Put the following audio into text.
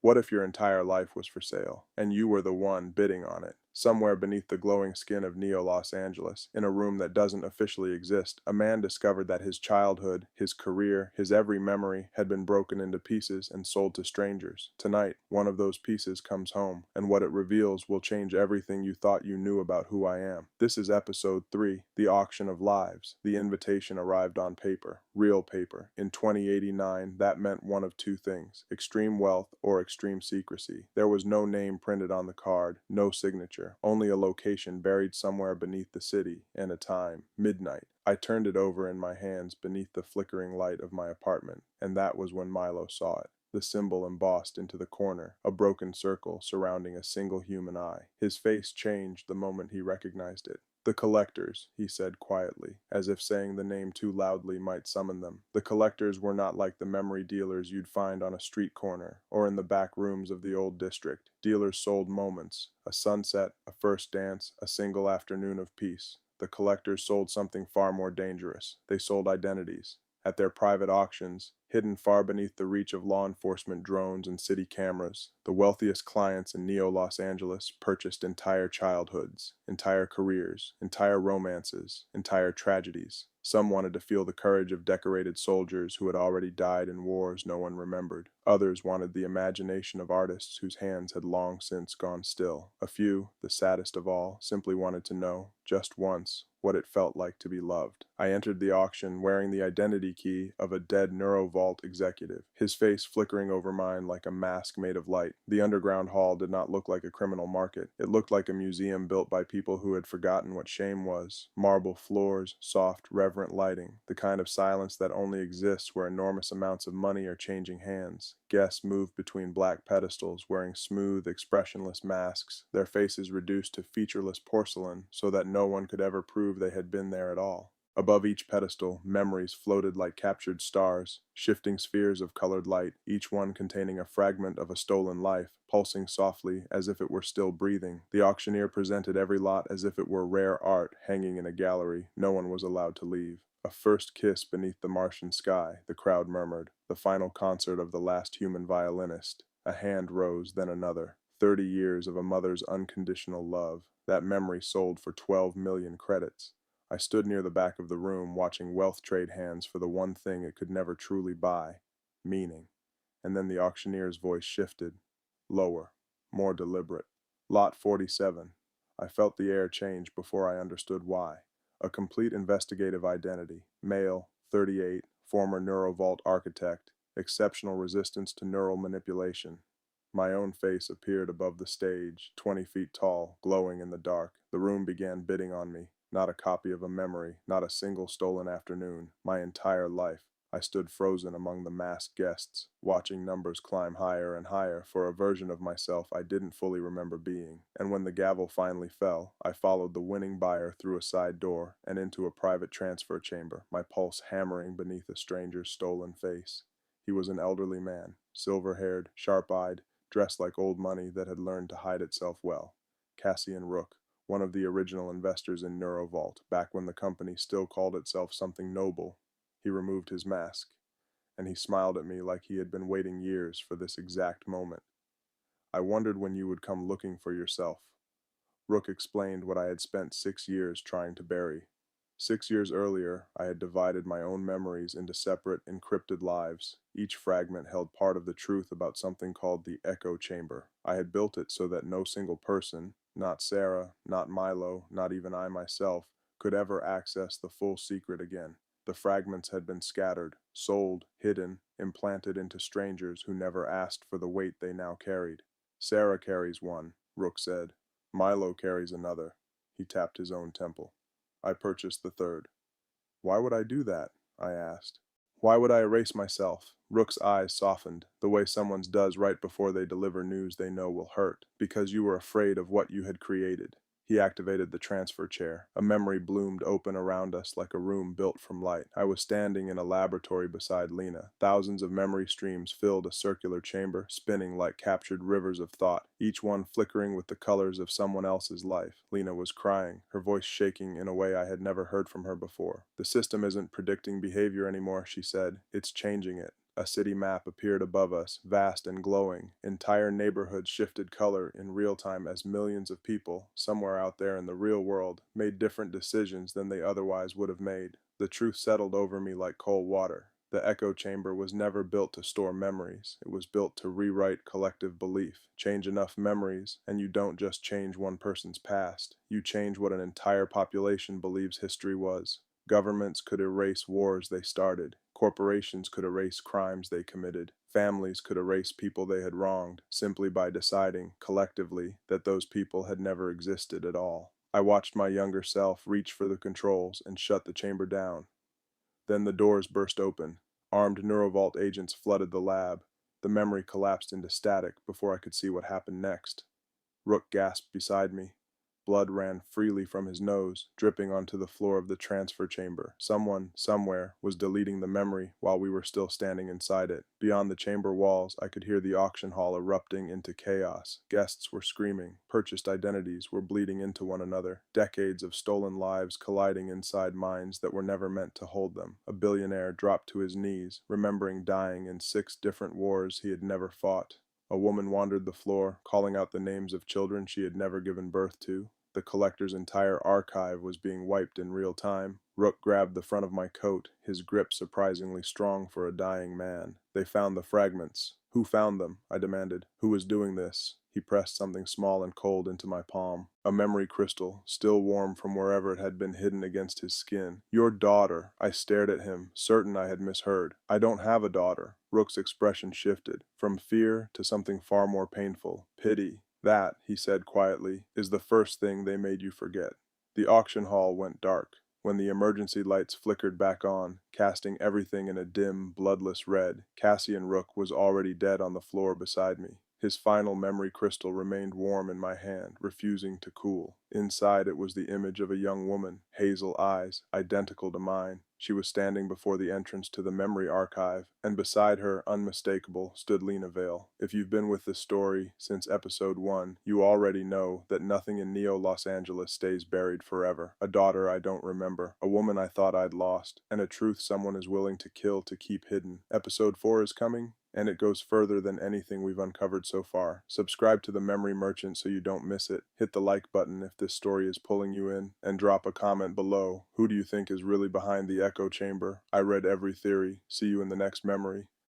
What if your entire life was for sale, and you were the one bidding on it? Somewhere beneath the glowing skin of Neo Los Angeles, in a room that doesn't officially exist, a man discovered that his childhood, his career, his every memory had been broken into pieces and sold to strangers. Tonight, one of those pieces comes home, and what it reveals will change everything you thought you knew about who I am. This is episode 3, The Auction of Lives. The invitation arrived on paper, real paper. In 2089, that meant one of two things: extreme wealth or extreme secrecy. There was no name printed on the card, no signature, only a location buried somewhere beneath the city, and a time: midnight. I turned it over in my hands beneath the flickering light of my apartment, and that was when Milo saw it. The symbol embossed into the corner, a broken circle surrounding a single human eye. His face changed the moment he recognized it. "The collectors," he said quietly, as if saying the name too loudly might summon them. The collectors were not like the memory dealers you'd find on a street corner or in the back rooms of the old district. Dealers sold moments: a sunset, a first dance, a single afternoon of peace. The collectors sold something far more dangerous. They sold identities. At their private auctions, hidden far beneath the reach of law enforcement drones and city cameras, the wealthiest clients in Neo Los Angeles purchased entire childhoods, entire careers, entire romances, entire tragedies. Some wanted to feel the courage of decorated soldiers who had already died in wars no one remembered. Others wanted the imagination of artists whose hands had long since gone still. A few, the saddest of all, simply wanted to know, just once, what it felt like to be loved. I entered the auction wearing the identity key of a dead Neurovault executive, his face flickering over mine like a mask made of light. The underground hall did not look like a criminal market. It looked like a museum built by people who had forgotten what shame was. Marble floors, soft, reverent lighting, the kind of silence that only exists where enormous amounts of money are changing hands. Guests moved between black pedestals, wearing smooth, expressionless masks, their faces reduced to featureless porcelain so that no one could ever prove they had been there at all. Above each pedestal, memories floated like captured stars, shifting spheres of colored light, each one containing a fragment of a stolen life, pulsing softly as if it were still breathing. The auctioneer presented every lot as if it were rare art hanging in a gallery. No one was allowed to leave. "A first kiss beneath the Martian sky," the crowd murmured. "The final concert of the last human violinist." A hand rose, then another. 30 years of a mother's unconditional love. That memory sold for 12 million credits. I stood near the back of the room, watching wealth trade hands for the one thing it could never truly buy: meaning. And then the auctioneer's voice shifted, lower, more deliberate. "Lot 47. I felt the air change before I understood why. A complete investigative identity. Male, 38, former Neurovault architect, exceptional resistance to neural manipulation. My own face appeared above the stage, 20 feet tall, glowing in the dark. The room began bidding on me. Not a copy of a memory, not a single stolen afternoon. My entire life. I stood frozen among the masked guests, watching numbers climb higher and higher for a version of myself I didn't fully remember being. And when the gavel finally fell, I followed the winning buyer through a side door and into a private transfer chamber, my pulse hammering beneath a stranger's stolen face. He was an elderly man, silver-haired, sharp-eyed, dressed like old money that had learned to hide itself well. Cassian Rook, one of the original investors in Neurovault, back when the company still called itself something noble. He removed his mask, and he smiled at me like he had been waiting years for this exact moment. "I wondered when you would come looking for yourself." Rook explained what I had spent 6 years trying to bury. 6 years earlier, I had divided my own memories into separate, encrypted lives. Each fragment held part of the truth about something called the echo chamber. I had built it so that no single person, not Sarah, not Milo, not even I myself, could ever access the full secret again. The fragments had been scattered, sold, hidden, implanted into strangers who never asked for the weight they now carried. "Sarah carries one," Rook said. "Milo carries another." He tapped his own temple. "I purchased the third." "Why would I do that?" I asked. "Why would I erase myself?" Rook's eyes softened, the way someone's does right before they deliver news they know will hurt. "Because you were afraid of what you had created." He activated the transfer chair. A memory bloomed open around us like a room built from light. I was standing in a laboratory beside Lena. Thousands of memory streams filled a circular chamber, spinning like captured rivers of thought, each one flickering with the colors of someone else's life. Lena was crying, her voice shaking in a way I had never heard from her before. "The system isn't predicting behavior anymore," she said. "It's changing it." A city map appeared above us, vast and glowing. Entire neighborhoods shifted color in real time as millions of people, somewhere out there in the real world, made different decisions than they otherwise would have made. The truth settled over me like cold water. The echo chamber was never built to store memories. It was built to rewrite collective belief. Change enough memories, and you don't just change one person's past. You change what an entire population believes history was. Governments could erase wars they started. Corporations could erase crimes they committed. Families could erase people they had wronged simply by deciding, collectively, that those people had never existed at all. I watched my younger self reach for the controls and shut the chamber down. Then the doors burst open. Armed Neurovault agents flooded the lab. The memory collapsed into static before I could see what happened next. Rook gasped beside me. Blood ran freely from his nose, dripping onto the floor of the transfer chamber. Someone, somewhere, was deleting the memory while we were still standing inside it. Beyond the chamber walls, I could hear the auction hall erupting into chaos. Guests were screaming. Purchased identities were bleeding into one another. Decades of stolen lives colliding inside minds that were never meant to hold them. A billionaire dropped to his knees, remembering dying in 6 different wars he had never fought. A woman wandered the floor, calling out the names of children she had never given birth to. The collector's entire archive was being wiped in real time. Rook grabbed the front of my coat, his grip surprisingly strong for a dying man. They found the fragments. Who found them? I demanded. Who was doing this? He pressed something small and cold into my palm. A memory crystal, still warm from wherever it had been hidden against his skin. Your daughter. I stared at him, certain I had misheard. I don't have a daughter. Rook's expression shifted, from fear to something far more painful. Pity. That, he said quietly, is the first thing they made you forget. The auction hall went dark. When the emergency lights flickered back on, casting everything in a dim, bloodless red, Cassian Rook was already dead on the floor beside me. His final memory crystal remained warm in my hand, refusing to cool. Inside it was the image of a young woman, hazel eyes, identical to mine. She was standing before the entrance to the memory archive, and beside her, unmistakable, stood Lena Vale. If you've been with this story since episode 1, you already know that nothing in Neo-Los Angeles stays buried forever. A daughter I don't remember, a woman I thought I'd lost, and a truth someone is willing to kill to keep hidden. Episode 4 is coming, and it goes further than anything we've uncovered so far. Subscribe to the Memory Merchant so you don't miss it. Hit the like button if this story is pulling you in, and drop a comment below. Who do you think is really behind the echo chamber? I read every theory. See you in the next memory.